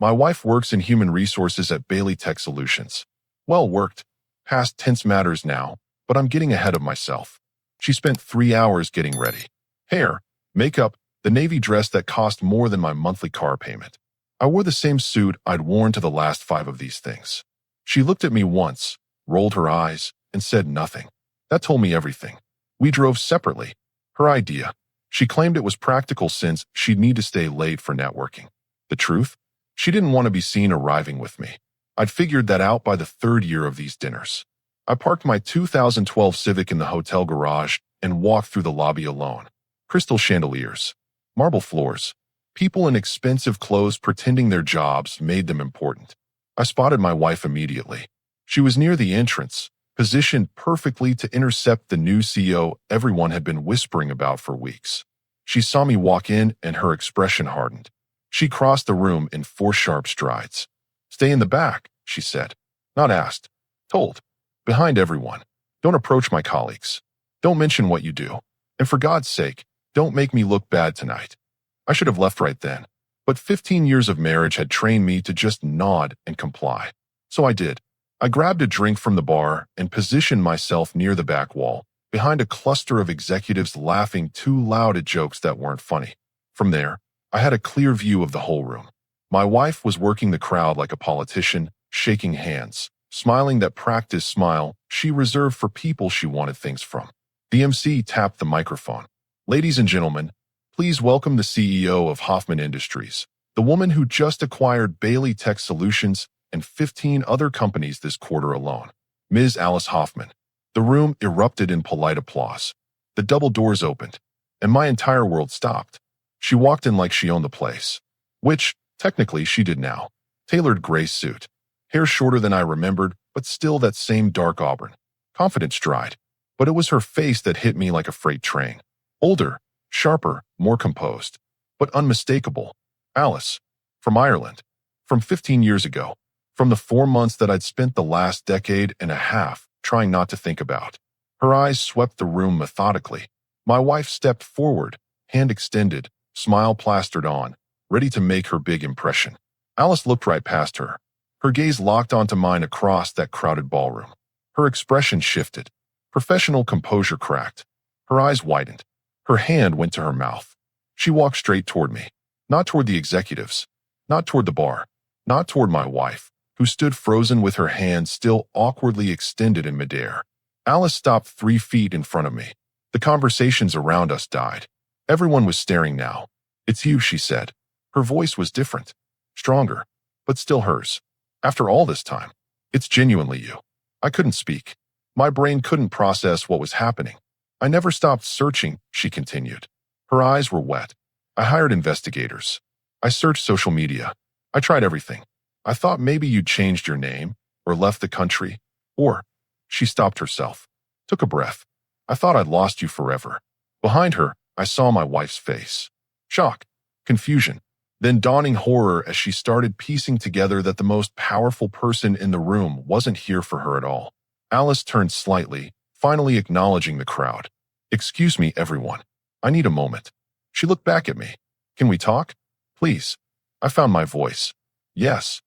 My wife works in human resources at Bailey Tech Solutions. Well worked. Past tense matters now, but I'm getting ahead of myself. She spent 3 hours getting ready. Hair, makeup, the navy dress that cost more than my monthly car payment. I wore the same suit I'd worn to the last 5 of these things. She looked at me once, rolled her eyes, and said nothing. That told me everything. We drove separately. Her idea. She claimed it was practical since she'd need to stay late for networking. The truth? She didn't want to be seen arriving with me. I'd figured that out by the 3rd year of these dinners. I parked my 2012 Civic in the hotel garage and walked through the lobby alone. Crystal chandeliers, marble floors, people in expensive clothes pretending their jobs made them important. I spotted my wife immediately. She was near the entrance, positioned perfectly to intercept the new CEO everyone had been whispering about for weeks. She saw me walk in and her expression hardened. She crossed the room in 4 sharp strides. "Stay in the back," she said. Not asked. Told. Behind everyone. Don't approach my colleagues. Don't mention what you do. And for God's sake, don't make me look bad tonight. I should have left right then. But 15 years of marriage had trained me to just nod and comply. So I did. I grabbed a drink from the bar and positioned myself near the back wall, behind a cluster of executives laughing too loud at jokes that weren't funny. From there, I had a clear view of the whole room. My wife was working the crowd like a politician, shaking hands, smiling that practiced smile she reserved for people she wanted things from. The MC tapped the microphone. "Ladies and gentlemen, please welcome the CEO of Hoffman Industries, the woman who just acquired Bailey Tech Solutions and 15 other companies this quarter alone, Ms. Alice Hoffman." The room erupted in polite applause. The double doors opened, and my entire world stopped. She walked in like she owned the place, which, technically, she did now. Tailored gray suit, hair shorter than I remembered, but still that same dark auburn. Confident stride. But it was her face that hit me like a freight train. Older, sharper, more composed, but unmistakable. Alice. From Ireland. From 15 years ago. From the 4 months that I'd spent the last decade and a half trying not to think about. Her eyes swept the room methodically. My wife stepped forward, hand extended, smile plastered on, ready to make her big impression. Alice looked right past her. Her gaze locked onto mine across that crowded ballroom. Her expression shifted. Professional composure cracked. Her eyes widened. Her hand went to her mouth. She walked straight toward me. Not toward the executives. Not toward the bar. Not toward my wife, who stood frozen with her hand still awkwardly extended in midair. Alice stopped 3 feet in front of me. The conversations around us died. Everyone was staring now. "It's you," she said. Her voice was different. Stronger, but still hers. "After all this time, it's genuinely you." I couldn't speak. My brain couldn't process what was happening. "I never stopped searching," she continued. Her eyes were wet. "I hired investigators. I searched social media. I tried everything. I thought maybe you'd changed your name, or left the country, or—" She stopped herself. Took a breath. "I thought I'd lost you forever." Behind her, I saw my wife's face. Shock, confusion, then dawning horror as she started piecing together that the most powerful person in the room wasn't here for her at all. Alice turned slightly, finally acknowledging the crowd. "Excuse me, everyone. I need a moment." She looked back at me. "Can we talk? Please." I found my voice. "Yes."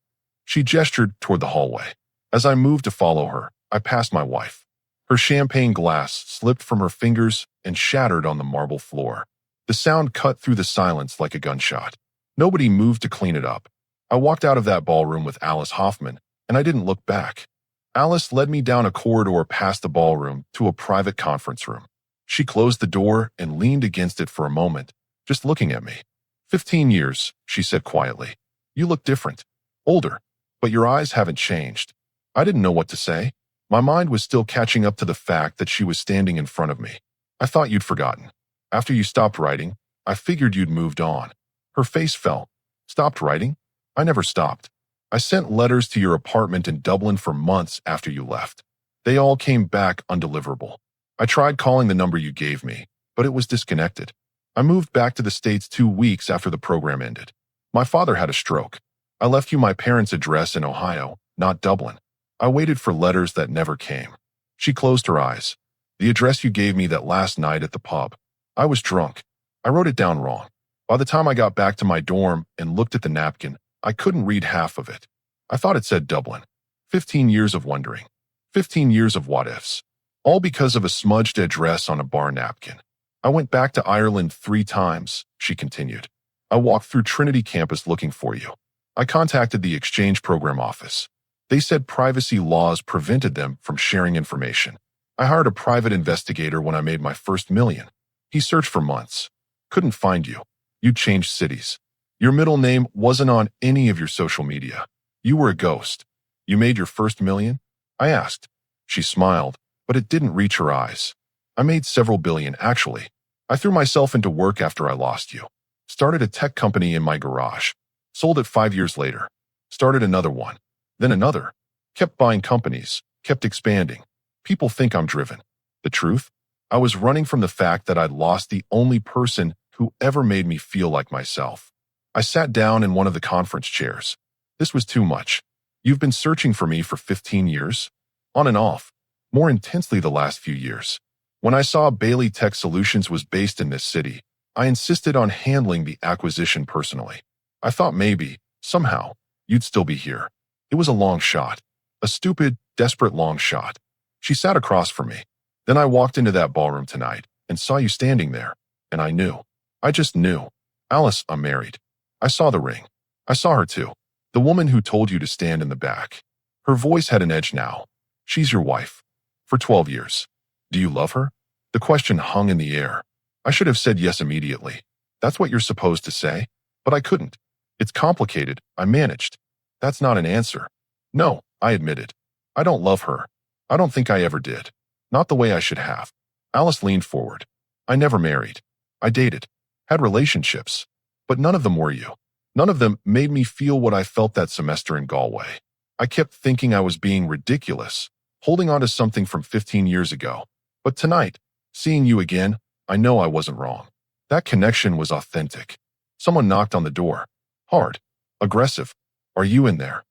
She gestured toward the hallway. As I moved to follow her, I passed my wife. Her champagne glass slipped from her fingers and shattered on the marble floor. The sound cut through the silence like a gunshot. Nobody moved to clean it up. I walked out of that ballroom with Alice Hoffman, and I didn't look back. Alice led me down a corridor past the ballroom to a private conference room. She closed the door and leaned against it for a moment, just looking at me. 15 years, she said quietly. "You look different. Older, but your eyes haven't changed." I didn't know what to say. My mind was still catching up to the fact that she was standing in front of me. "I thought you'd forgotten. After you stopped writing, I figured you'd moved on." Her face fell. "Stopped writing? I never stopped. I sent letters to your apartment in Dublin for months after you left. They all came back undeliverable. I tried calling the number you gave me, but it was disconnected. I moved back to the States 2 weeks after the program ended. My father had a stroke. I left you my parents' address in Ohio, not Dublin. I waited for letters that never came." She closed her eyes. "The address you gave me that last night at the pub. I was drunk. I wrote it down wrong. By the time I got back to my dorm and looked at the napkin, I couldn't read half of it. I thought it said Dublin. 15 years of wondering. 15 years of what-ifs. All because of a smudged address on a bar napkin. I went back to Ireland 3 times, she continued. I walked through Trinity campus looking for you. I contacted the exchange program office. They said privacy laws prevented them from sharing information. I hired a private investigator when I made my first million. He searched for months. Couldn't find you. You changed cities. Your middle name wasn't on any of your social media. You were a ghost. You made your first million? I asked. She smiled, but it didn't reach her eyes. I made several billion, actually. I threw myself into work after I lost you. Started a tech company in my garage. Sold it 5 years later. Started another one. Then another. Kept buying companies. Kept expanding. People think I'm driven. The truth? I was running from the fact that I'd lost the only person who ever made me feel like myself. I sat down in one of the conference chairs. This was too much. You've been searching for me for 15 years? On and off. More intensely the last few years. When I saw Bailey Tech Solutions was based in this city, I insisted on handling the acquisition personally. I thought maybe, somehow, you'd still be here. It was a long shot. A stupid, desperate long shot. She sat across from me. Then I walked into that ballroom tonight and saw you standing there. And I knew. I just knew. Alice, I'm married. I saw the ring. I saw her too. The woman who told you to stand in the back. Her voice had an edge now. She's your wife. For 12 years. Do you love her? The question hung in the air. I should have said yes immediately. That's what you're supposed to say. But I couldn't. It's complicated. I managed. That's not an answer. No, I admitted. I don't love her. I don't think I ever did. Not the way I should have. Alice leaned forward. I never married. I dated. Had relationships. But none of them were you. None of them made me feel what I felt that semester in Galway. I kept thinking I was being ridiculous, holding on to something from 15 years ago. But tonight, seeing you again, I know I wasn't wrong. That connection was authentic. Someone knocked on the door. Hard. Aggressive. Are you in there?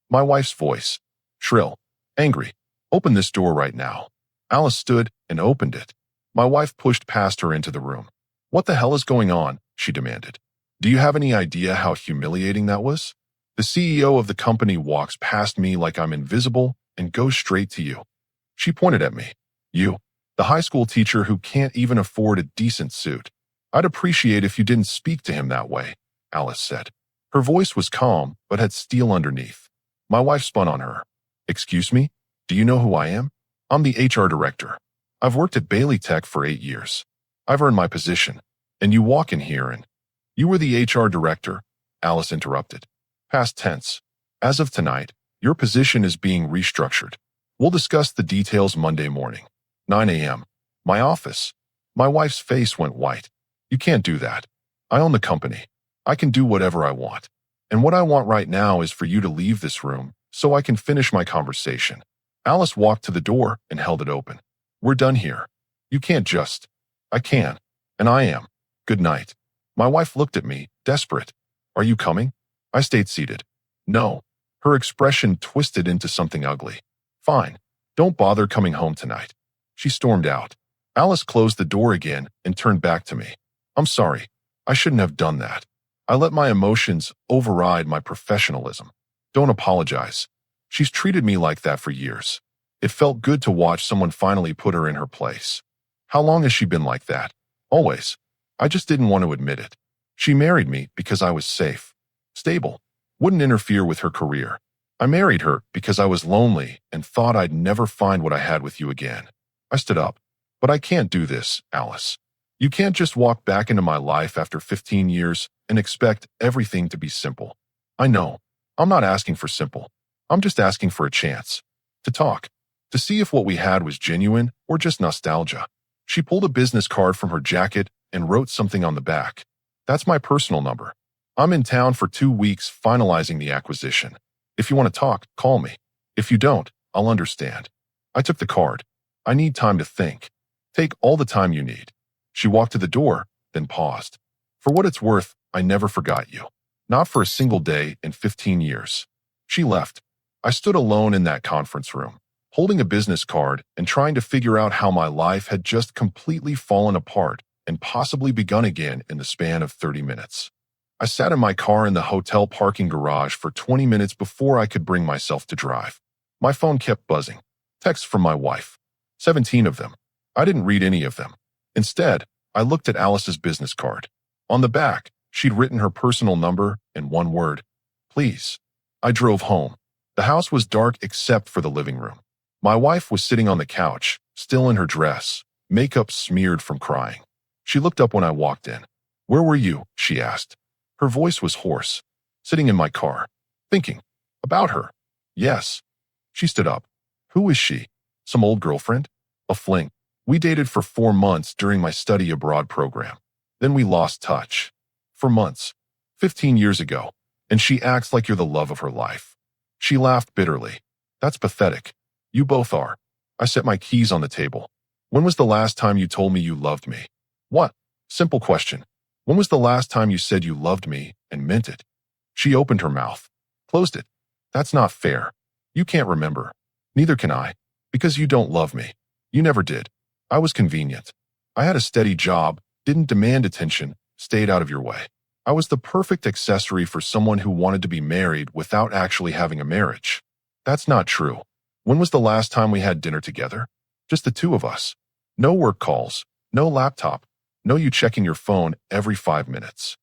My wife's voice. Shrill. Angry. Open this door right now. Alice stood and opened it. My wife pushed past her into the room. What the hell is going on? She demanded. Do you have any idea how humiliating that was? The CEO of the company walks past me like I'm invisible and goes straight to you. She pointed at me. You, the high school teacher who can't even afford a decent suit. I'd appreciate if you didn't speak to him that way, Alice said. Her voice was calm, but had steel underneath. My wife spun on her. Excuse me? Do you know who I am? I'm the HR director. I've worked at Bailey Tech for 8 years. I've earned my position. And you walk in here and... You were the HR director, Alice interrupted. Past tense. As of tonight, your position is being restructured. We'll discuss the details Monday morning. 9 a.m. My office. My wife's face went white. You can't do that. I own the company. I can do whatever I want. And what I want right now is for you to leave this room so I can finish my conversation. Alice walked to the door and held it open. We're done here. You can't just... I can. And I am. Good night. My wife looked at me, desperate. Are you coming? I stayed seated. No. Her expression twisted into something ugly. Fine. Don't bother coming home tonight. She stormed out. Alice closed the door again and turned back to me. I'm sorry. I shouldn't have done that. I let my emotions override my professionalism. Don't apologize. She's treated me like that for years. It felt good to watch someone finally put her in her place. How long has she been like that? Always. I just didn't want to admit it. She married me because I was safe, stable, wouldn't interfere with her career. I married her because I was lonely and thought I'd never find what I had with you again. I stood up. But I can't do this, Alice. You can't just walk back into my life after 15 years and expect everything to be simple. I know. I'm not asking for simple. I'm just asking for a chance. To talk. To see if what we had was genuine or just nostalgia. She pulled a business card from her jacket and wrote something on the back. That's my personal number. I'm in town for 2 weeks finalizing the acquisition. If you want to talk, call me. If you don't, I'll understand. I took the card. I need time to think. Take all the time you need. She walked to the door, then paused. For what it's worth, I never forgot you. Not for a single day in 15 years. She left. I stood alone in that conference room, holding a business card and trying to figure out how my life had just completely fallen apart and possibly begun again in the span of 30 minutes. I sat in my car in the hotel parking garage for 20 minutes before I could bring myself to drive. My phone kept buzzing. Texts from my wife. 17 of them. I didn't read any of them. Instead, I looked at Alice's business card. On the back, she'd written her personal number and one word. Please. I drove home. The house was dark except for the living room. My wife was sitting on the couch, still in her dress, makeup smeared from crying. She looked up when I walked in. Where were you? She asked. Her voice was hoarse. Sitting in my car. Thinking. About her. Yes. She stood up. Who is she? Some old girlfriend? A fling. We dated for 4 months during my study abroad program. Then we lost touch. For months. 15 years ago. And she acts like you're the love of her life. She laughed bitterly. That's pathetic. You both are. I set my keys on the table. When was the last time you told me you loved me? What? Simple question. When was the last time you said you loved me and meant it? She opened her mouth. Closed it. That's not fair. You can't remember. Neither can I. Because you don't love me. You never did. I was convenient. I had a steady job, didn't demand attention, stayed out of your way. I was the perfect accessory for someone who wanted to be married without actually having a marriage. That's not true. When was the last time we had dinner together? Just the two of us. No work calls, no laptop, no you checking your phone every 5 minutes.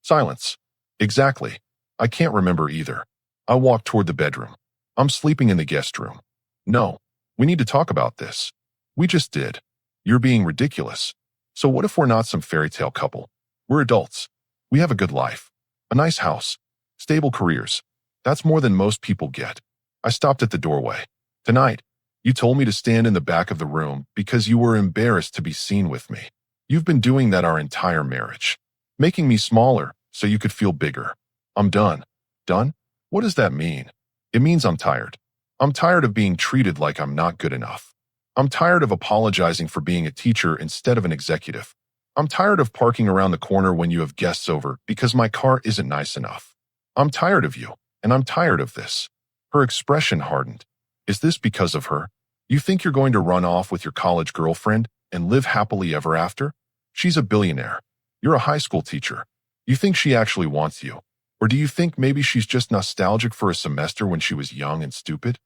Silence. Exactly. I can't remember either. I walked toward the bedroom. I'm sleeping in the guest room. No. We need to talk about this. We just did. You're being ridiculous. So what if we're not some fairy tale couple? We're adults. We have a good life. A nice house. Stable careers. That's more than most people get. I stopped at the doorway. Tonight, you told me to stand in the back of the room because you were embarrassed to be seen with me. You've been doing that our entire marriage. Making me smaller so you could feel bigger. I'm done. Done? What does that mean? It means I'm tired. I'm tired of being treated like I'm not good enough. I'm tired of apologizing for being a teacher instead of an executive. I'm tired of parking around the corner when you have guests over because my car isn't nice enough. I'm tired of you, and I'm tired of this. Her expression hardened. Is this because of her? You think you're going to run off with your college girlfriend and live happily ever after? She's a billionaire. You're a high school teacher. You think she actually wants you? Or do you think maybe she's just nostalgic for a semester when she was young and stupid?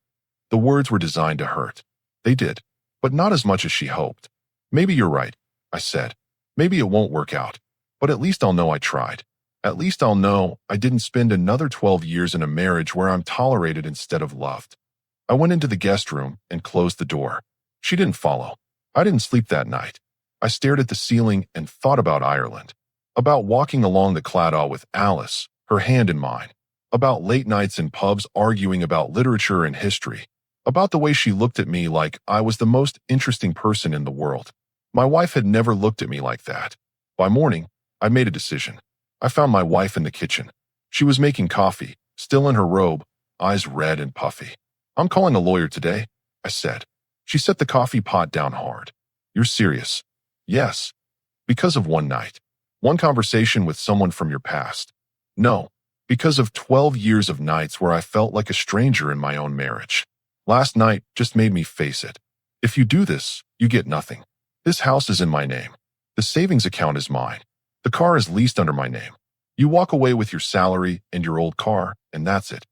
The words were designed to hurt. They did, but not as much as she hoped. Maybe you're right, I said. Maybe it won't work out, but at least I'll know I tried. At least I'll know I didn't spend another 12 years in a marriage where I'm tolerated instead of loved. I went into the guest room and closed the door. She didn't follow. I didn't sleep that night. I stared at the ceiling and thought about Ireland, about walking along the Claddagh with Alice, her hand in mine, about late nights in pubs arguing about literature and history, about the way she looked at me like I was the most interesting person in the world. My wife had never looked at me like that. By morning, I made a decision. I found my wife in the kitchen. She was making coffee, still in her robe, eyes red and puffy. I'm calling a lawyer today, I said. She set the coffee pot down hard. You're serious? Yes. Because of one night. One conversation with someone from your past. No. Because of 12 years of nights where I felt like a stranger in my own marriage. Last night just made me face it. If you do this, you get nothing. This house is in my name. The savings account is mine. The car is leased under my name. You walk away with your salary and your old car, and that's it.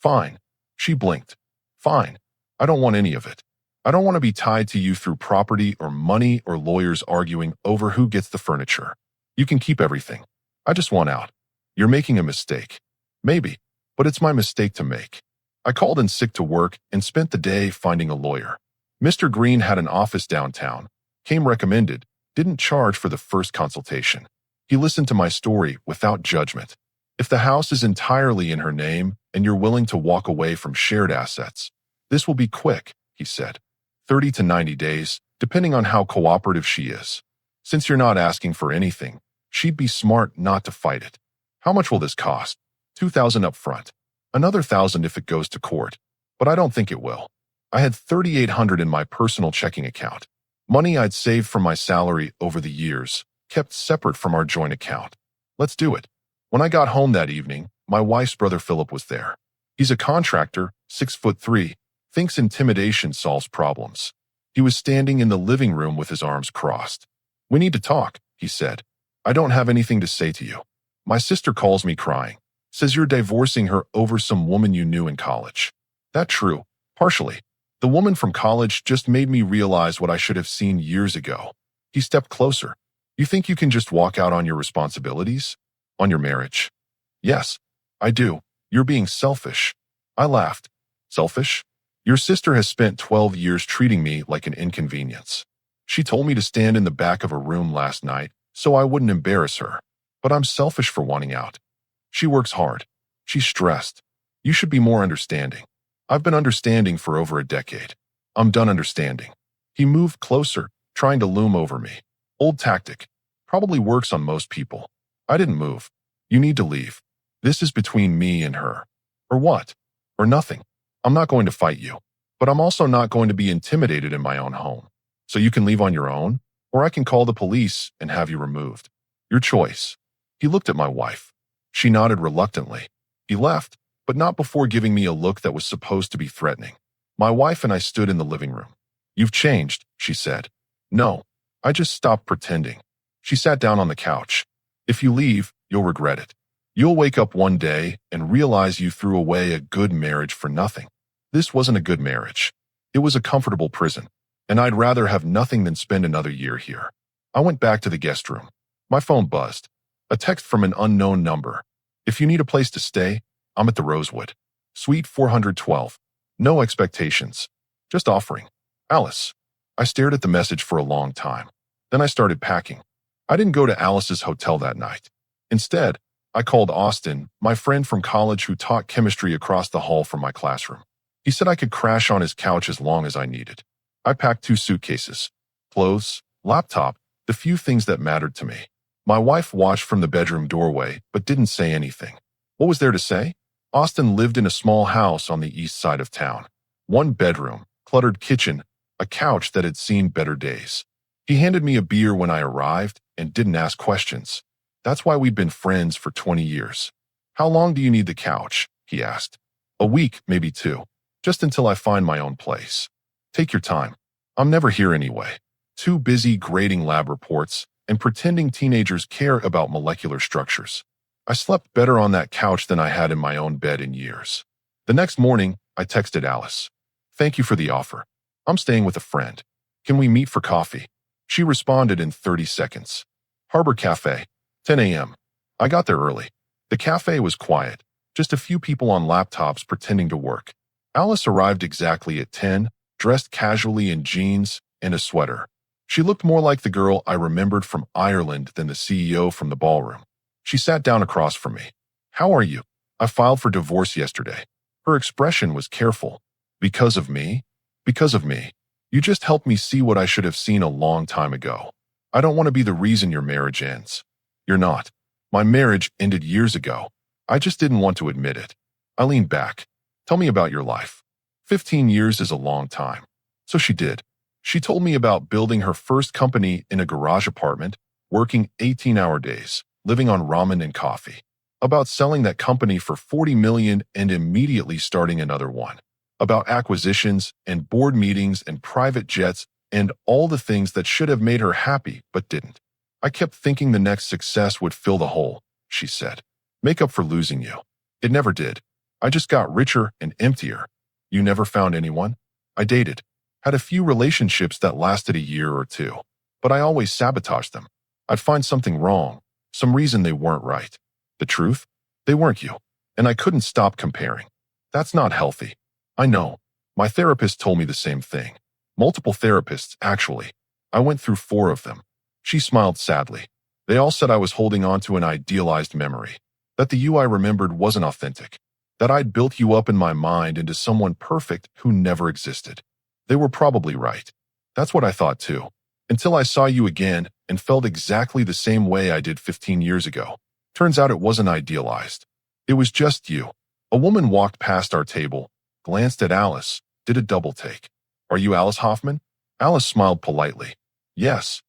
Fine. She blinked. Fine. I don't want any of it. I don't want to be tied to you through property or money or lawyers arguing over who gets the furniture. You can keep everything. I just want out. You're making a mistake. Maybe, but it's my mistake to make. I called in sick to work and spent the day finding a lawyer. Mr. Green had an office downtown, came recommended, didn't charge for the first consultation. He listened to my story without judgment. If the house is entirely in her name and you're willing to walk away from shared assets, this will be quick, he said. 30 to 90 days, depending on how cooperative she is. Since you're not asking for anything, she'd be smart not to fight it. How much will this cost? $2,000 up front. Another $1,000 if it goes to court. But I don't think it will. I had $3,800 in my personal checking account. Money I'd saved from my salary over the years, kept separate from our joint account. Let's do it. When I got home that evening, my wife's brother Philip was there. He's a contractor, 6'3", thinks intimidation solves problems. He was standing in the living room with his arms crossed. We need to talk, he said. I don't have anything to say to you. My sister calls me crying, says you're divorcing her over some woman you knew in college. That true, partially. The woman from college just made me realize what I should have seen years ago. He stepped closer. You think you can just walk out on your responsibilities? On your marriage? Yes, I do. You're being selfish. I laughed. Selfish? Your sister has spent 12 years treating me like an inconvenience. She told me to stand in the back of a room last night so I wouldn't embarrass her. But I'm selfish for wanting out. She works hard. She's stressed. You should be more understanding. I've been understanding for over a decade. I'm done understanding. He moved closer, trying to loom over me. Old tactic. Probably works on most people. I didn't move. You need to leave. This is between me and her. Or what? Or nothing. I'm not going to fight you. But I'm also not going to be intimidated in my own home. So you can leave on your own, or I can call the police and have you removed. Your choice. He looked at my wife. She nodded reluctantly. He left, but not before giving me a look that was supposed to be threatening. My wife and I stood in the living room. You've changed, she said. No, I just stopped pretending. She sat down on the couch. If you leave, you'll regret it. You'll wake up one day and realize you threw away a good marriage for nothing. This wasn't a good marriage. It was a comfortable prison, and I'd rather have nothing than spend another year here. I went back to the guest room. My phone buzzed. A text from an unknown number. If you need a place to stay, I'm at the Rosewood. Suite 412. No expectations. Just offering. Alice. I stared at the message for a long time. Then I started packing. I didn't go to Alice's hotel that night. Instead, I called Austin, my friend from college who taught chemistry across the hall from my classroom. He said I could crash on his couch as long as I needed. I packed 2 suitcases. Clothes, laptop, the few things that mattered to me. My wife watched from the bedroom doorway, but didn't say anything. What was there to say? Austin lived in a small house on the east side of town. 1 bedroom, cluttered kitchen, a couch that had seen better days. He handed me a beer when I arrived and didn't ask questions. That's why we'd been friends for 20 years. How long do you need the couch? He asked. A week, maybe 2. Just until I find my own place. Take your time. I'm never here anyway. Too busy grading lab reports and pretending teenagers care about molecular structures. I slept better on that couch than I had in my own bed in years. The next morning, I texted Alice. Thank you for the offer. I'm staying with a friend. Can we meet for coffee? She responded in 30 seconds. Harbor Cafe, 10 a.m. I got there early. The cafe was quiet, just a few people on laptops pretending to work. Alice arrived exactly at 10, dressed casually in jeans and a sweater. She looked more like the girl I remembered from Ireland than the CEO from the ballroom. She sat down across from me. How are you? I filed for divorce yesterday. Her expression was careful. Because of me? Because of me. You just helped me see what I should have seen a long time ago. I don't want to be the reason your marriage ends. You're not. My marriage ended years ago. I just didn't want to admit it. I leaned back. Tell me about your life. 15 years is a long time. So she did. She told me about building her first company in a garage apartment, working 18-hour days, living on ramen and coffee. About selling that company for $40 million and immediately starting another one. About acquisitions and board meetings and private jets and all the things that should have made her happy but didn't. I kept thinking the next success would fill the hole, she said. Make up for losing you. It never did. I just got richer and emptier. You never found anyone? I dated. Had a few relationships that lasted a year or 2. But I always sabotaged them. I'd find something wrong, some reason they weren't right. The truth? They weren't you. And I couldn't stop comparing. That's not healthy. I know. My therapist told me the same thing. Multiple therapists, actually. I went through 4 of them. She smiled sadly. They all said I was holding on to an idealized memory. That the you I remembered wasn't authentic. That I'd built you up in my mind into someone perfect who never existed. They were probably right. That's what I thought too. Until I saw you again and felt exactly the same way I did 15 years ago. Turns out it wasn't idealized. It was just you. A woman walked past our table, glanced at Alice, did a double take. Are you Alice Hoffman? Alice smiled politely. Yes.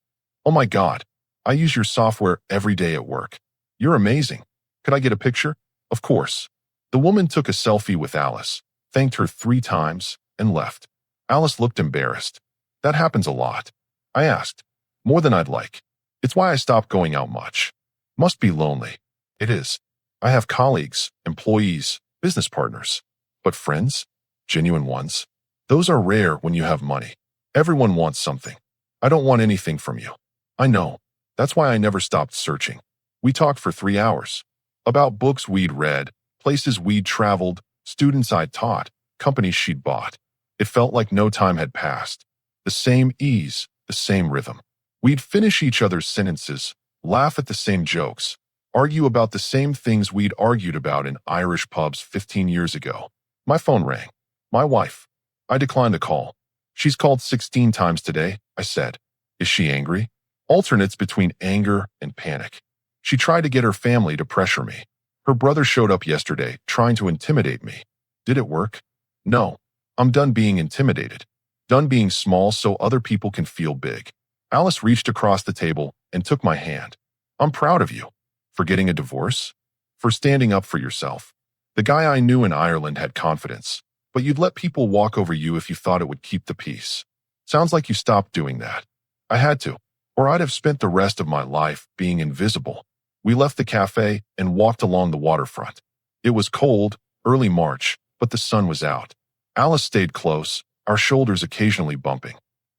Oh my God. I use your software every day at work. You're amazing. Could I get a picture? Of course. The woman took a selfie with Alice, thanked her 3 times, and left. Alice looked embarrassed. That happens a lot. I asked. More than I'd like. It's why I stopped going out much. Must be lonely. It is. I have colleagues, employees, business partners. But friends? Genuine ones? Those are rare when you have money. Everyone wants something. I don't want anything from you. I know. That's why I never stopped searching. We talked for 3 hours. About books we'd read, places we'd traveled, students I'd taught, companies she'd bought. It felt like no time had passed. The same ease, the same rhythm. We'd finish each other's sentences, laugh at the same jokes, argue about the same things we'd argued about in Irish pubs 15 years ago. My phone rang. My wife. I declined the call. She's called 16 times today, I said. Is she angry? Alternates between anger and panic. She tried to get her family to pressure me. Her brother showed up yesterday, trying to intimidate me. Did it work? No. I'm done being intimidated. Done being small so other people can feel big. Alice reached across the table and took my hand. I'm proud of you. For getting a divorce? For standing up for yourself. The guy I knew in Ireland had confidence, but you'd let people walk over you if you thought it would keep the peace. Sounds like you stopped doing that. I had to, or I'd have spent the rest of my life being invisible. We left the cafe and walked along the waterfront. It was cold, early March, but the sun was out. Alice stayed close, our shoulders occasionally bumping.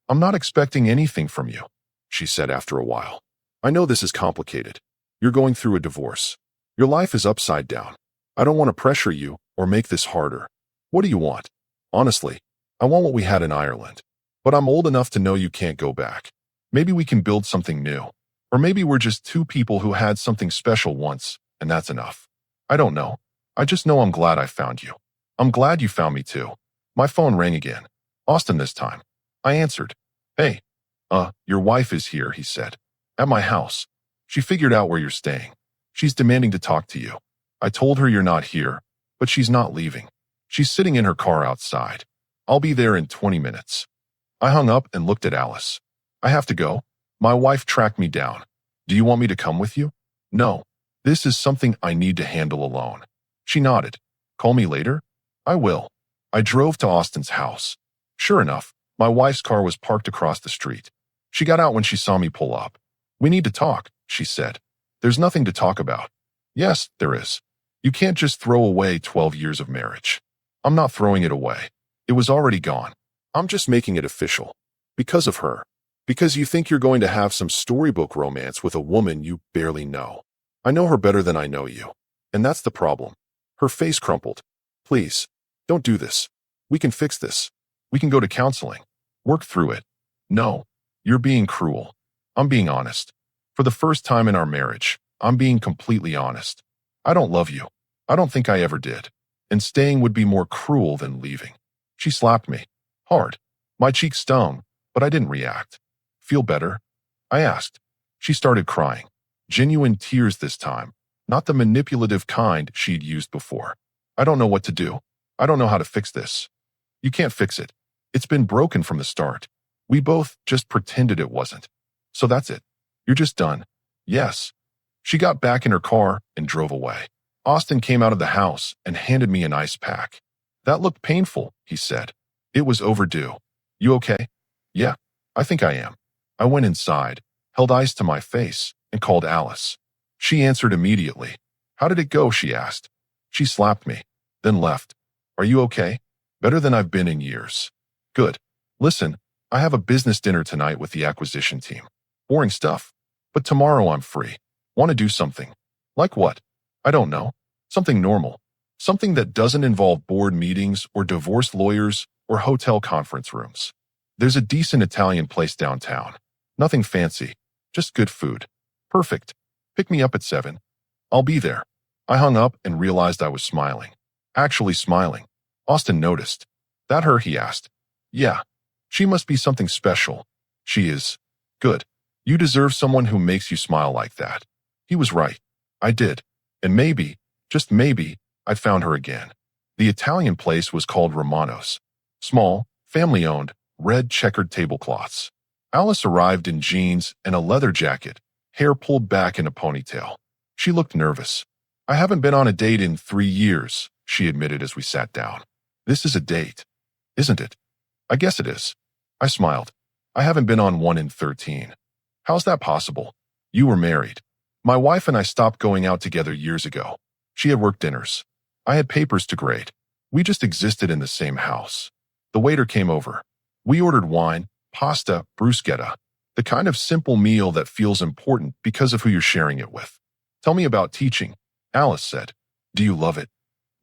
I'm not expecting anything from you, she said after a while. I know this is complicated. You're going through a divorce. Your life is upside down. I don't want to pressure you or make this harder. What do you want? Honestly, I want what we had in Ireland. But I'm old enough to know you can't go back. Maybe we can build something new. Or maybe we're just two people who had something special once, and that's enough. I don't know. I just know I'm glad I found you. I'm glad you found me too. My phone rang again. Austin this time. I answered. Hey. Your wife is here, he said. At my house. She figured out where you're staying. She's demanding to talk to you. I told her you're not here, but she's not leaving. She's sitting in her car outside. I'll be there in 20 minutes. I hung up and looked at Alice. I have to go. My wife tracked me down. Do you want me to come with you? No. This is something I need to handle alone. She nodded. Call me later? I will. I drove to Austin's house. Sure enough, my wife's car was parked across the street. She got out when she saw me pull up. We need to talk, she said. There's nothing to talk about. Yes, there is. You can't just throw away 12 years of marriage. I'm not throwing it away. It was already gone. I'm just making it official. Because of her. Because you think you're going to have some storybook romance with a woman you barely know. I know her better than I know you. And that's the problem. Her face crumpled. Please, don't do this. We can fix this. We can go to counseling. Work through it. No, you're being cruel. I'm being honest. For the first time in our marriage, I'm being completely honest. I don't love you. I don't think I ever did. And staying would be more cruel than leaving. She slapped me. Hard. My cheek stung, but I didn't react. Feel better? I asked. She started crying. Genuine tears this time, not the manipulative kind she'd used before. I don't know what to do. I don't know how to fix this. You can't fix it. It's been broken from the start. We both just pretended it wasn't. So that's it. You're just done. Yes. She got back in her car and drove away. Austin came out of the house and handed me an ice pack. That looked painful, he said. It was overdue. You okay? Yeah, I think I am. I went inside, held ice to my face, and called Alice. She answered immediately. How did it go? She asked. She slapped me, then left. Are you okay? Better than I've been in years. Good. Listen, I have a business dinner tonight with the acquisition team. Boring stuff. But tomorrow I'm free. Want to do something. Like what? I don't know. Something normal. Something that doesn't involve board meetings or divorce lawyers or hotel conference rooms. There's a decent Italian place downtown. Nothing fancy. Just good food. Perfect. Pick me up at 7. I'll be there. I hung up and realized I was smiling. Actually smiling. Austin noticed. That her? He asked. Yeah. She must be something special. She is. Good. You deserve someone who makes you smile like that. He was right. I did. And maybe, just maybe, I'd found her again. The Italian place was called Romano's. Small, family-owned, red checkered tablecloths. Alice arrived in jeans and a leather jacket, hair pulled back in a ponytail. She looked nervous. I haven't been on a date in 3 years, she admitted as we sat down. This is a date, isn't it? I guess it is. I smiled. I haven't been on one in 13. How's that possible? You were married. My wife and I stopped going out together years ago. She had work dinners. I had papers to grade. We just existed in the same house. The waiter came over. We ordered wine, pasta, bruschetta, the kind of simple meal that feels important because of who you're sharing it with. Tell me about teaching, Alice said. Do you love it?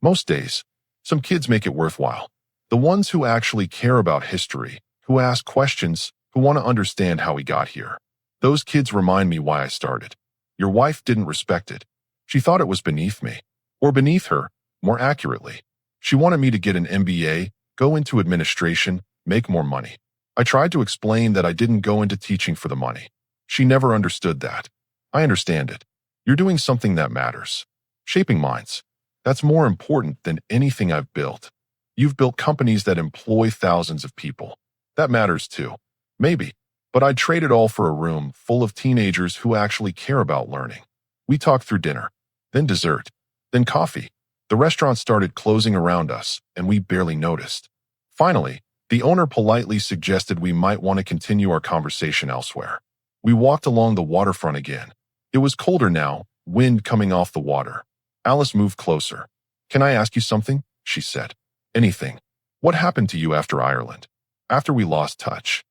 Most days. Some kids make it worthwhile. The ones who actually care about history, who ask questions, who want to understand how we got here. Those kids remind me why I started. Your wife didn't respect it. She thought it was beneath me. Or beneath her, more accurately. She wanted me to get an MBA, go into administration, make more money. I tried to explain that I didn't go into teaching for the money. She never understood that. I understand it. You're doing something that matters. Shaping minds. That's more important than anything I've built. You've built companies that employ thousands of people. That matters too. Maybe. But I'd trade it all for a room full of teenagers who actually care about learning. We talked through dinner, then dessert, then coffee. The restaurant started closing around us, and we barely noticed. Finally, the owner politely suggested we might want to continue our conversation elsewhere. We walked along the waterfront again. It was colder now, wind coming off the water. Alice moved closer. Can I ask you something? She said. Anything. What happened to you after Ireland? After we lost touch?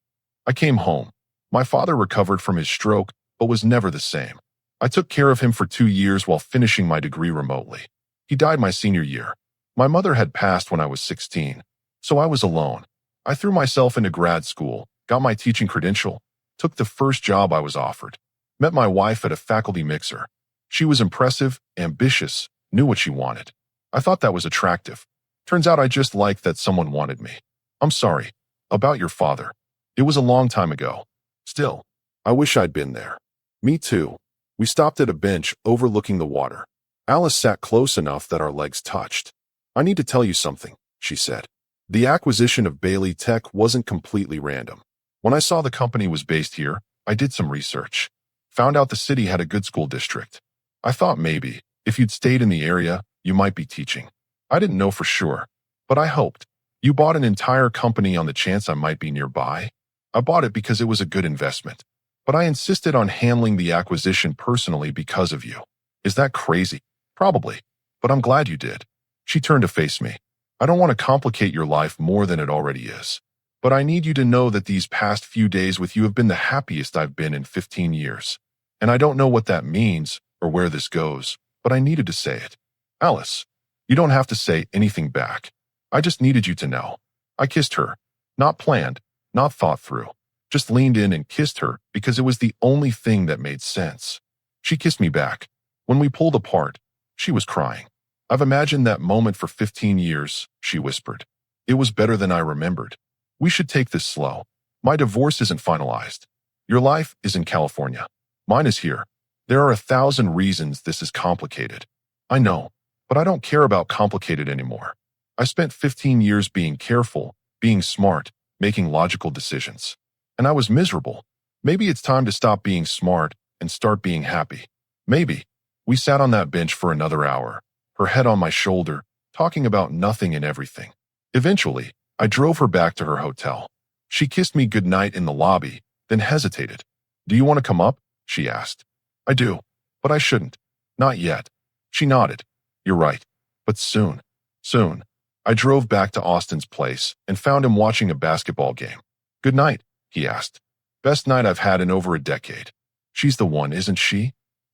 I came home. My father recovered from his stroke, but was never the same. I took care of him for 2 years while finishing my degree remotely. He died my senior year. My mother had passed when I was 16, so I was alone. I threw myself into grad school, got my teaching credential, took the first job I was offered, met my wife at a faculty mixer. She was impressive, ambitious, knew what she wanted. I thought that was attractive. Turns out I just liked that someone wanted me. I'm sorry. About your father. It was a long time ago. Still, I wish I'd been there. Me too. We stopped at a bench overlooking the water. Alice sat close enough that our legs touched. I need to tell you something, she said. The acquisition of Bailey Tech wasn't completely random. When I saw the company was based here, I did some research. Found out the city had a good school district. I thought maybe, if you'd stayed in the area, you might be teaching. I didn't know for sure, but I hoped. You bought an entire company on the chance I might be nearby? I bought it because it was a good investment, but I insisted on handling the acquisition personally because of you. Is that crazy? Probably, but I'm glad you did. She turned to face me. I don't want to complicate your life more than it already is, but I need you to know that these past few days with you have been the happiest I've been in 15 years. And I don't know what that means or where this goes, but I needed to say it. Alice, you don't have to say anything back. I just needed you to know. I kissed her. Not planned, not thought through. Just leaned in and kissed her because it was the only thing that made sense. She kissed me back. When we pulled apart, she was crying. I've imagined that moment for 15 years, she whispered. It was better than I remembered. We should take this slow. My divorce isn't finalized. Your life is in California. Mine is here. There are 1,000 reasons this is complicated. I know, but I don't care about complicated anymore. I spent 15 years being careful, being smart, making logical decisions. And I was miserable. Maybe it's time to stop being smart and start being happy. Maybe. We sat on that bench for another hour, her head on my shoulder, talking about nothing and everything. Eventually, I drove her back to her hotel. She kissed me goodnight in the lobby, then hesitated. Do you want to come up? She asked. I do, but I shouldn't. Not yet. She nodded. You're right. But soon. Soon. I drove back to Austin's place and found him watching a basketball game. Good night, he asked. Best night I've had in over a decade. She's the one, isn't she?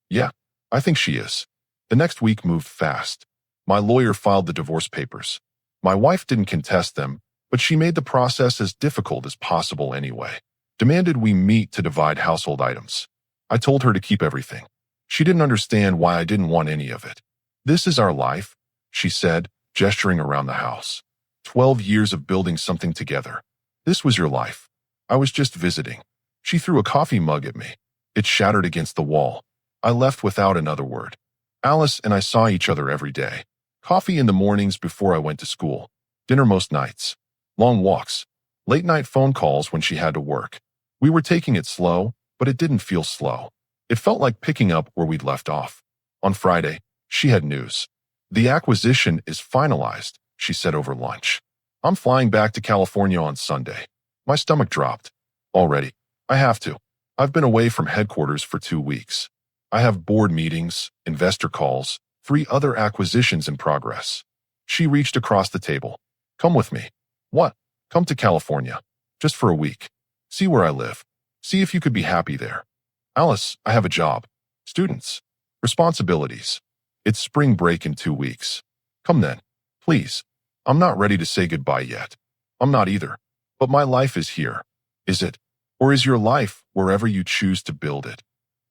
Yeah, I think she is. The next week moved fast. My lawyer filed the divorce papers. My wife didn't contest them, but she made the process as difficult as possible anyway. Demanded we meet to divide household items. I told her to keep everything. She didn't understand why I didn't want any of it. This is our life, she said, gesturing around the house. 12 years of building something together. This was your life. I was just visiting. She threw a coffee mug at me. It shattered against the wall. I left without another word. Alice and I saw each other every day. Coffee in the mornings before I went to school. Dinner most nights. Long walks. Late night phone calls when she had to work. We were taking it slow, but it didn't feel slow. It felt like picking up where we'd left off. On Friday, she had news. The acquisition is finalized, she said over lunch. I'm flying back to California on Sunday. My stomach dropped. Already. I have to. I've been away from headquarters for 2 weeks. I have board meetings, investor calls, 3 other acquisitions in progress. She reached across the table. Come with me. What? Come to California. Just for a week. See where I live. See if you could be happy there. Alice, I have a job. Students. Responsibilities. It's spring break in 2 weeks. Come then. Please. I'm not ready to say goodbye yet. I'm not either. But my life is here. Is it? Or is your life wherever you choose to build it?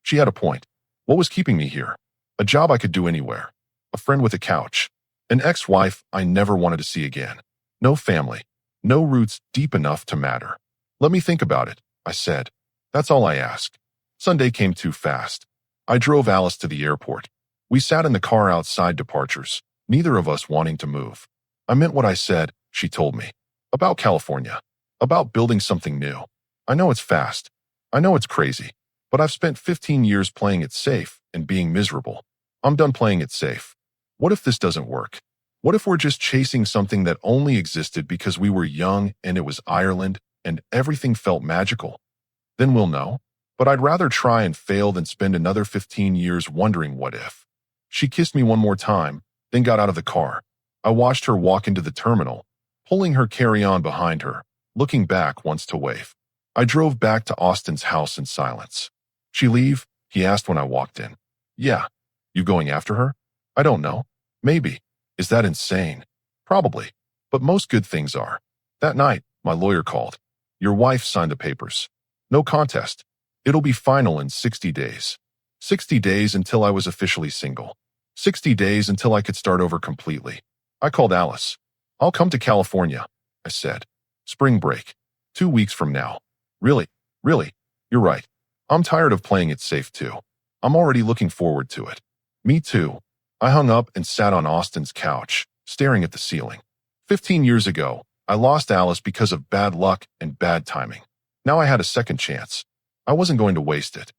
She had a point. What was keeping me here? A job I could do anywhere. A friend with a couch. An ex-wife I never wanted to see again. No family. No roots deep enough to matter. Let me think about it, I said. That's all I ask. Sunday came too fast. I drove Alice to the airport. We sat in the car outside departures, neither of us wanting to move. I meant what I said, she told me. About California. About building something new. I know it's fast. I know it's crazy. But I've spent 15 years playing it safe and being miserable. I'm done playing it safe. What if this doesn't work? What if we're just chasing something that only existed because we were young and it was Ireland and everything felt magical? Then we'll know. But I'd rather try and fail than spend another 15 years wondering what if. She kissed me one more time, then got out of the car. I watched her walk into the terminal, pulling her carry-on behind her, looking back once to wave. I drove back to Austin's house in silence. She leave? He asked when I walked in. Yeah. You going after her? I don't know. Maybe. Is that insane? Probably. But most good things are. That night, my lawyer called. Your wife signed the papers. No contest. It'll be final in 60 days. 60 days until I was officially single. 60 days until I could start over completely. I called Alice. I'll come to California, I said. Spring break. 2 weeks from now. Really? Really? You're right. I'm tired of playing it safe too. I'm already looking forward to it. Me too. I hung up and sat on Austin's couch, staring at the ceiling. 15 years ago, I lost Alice because of bad luck and bad timing. Now I had a second chance. I wasn't going to waste it.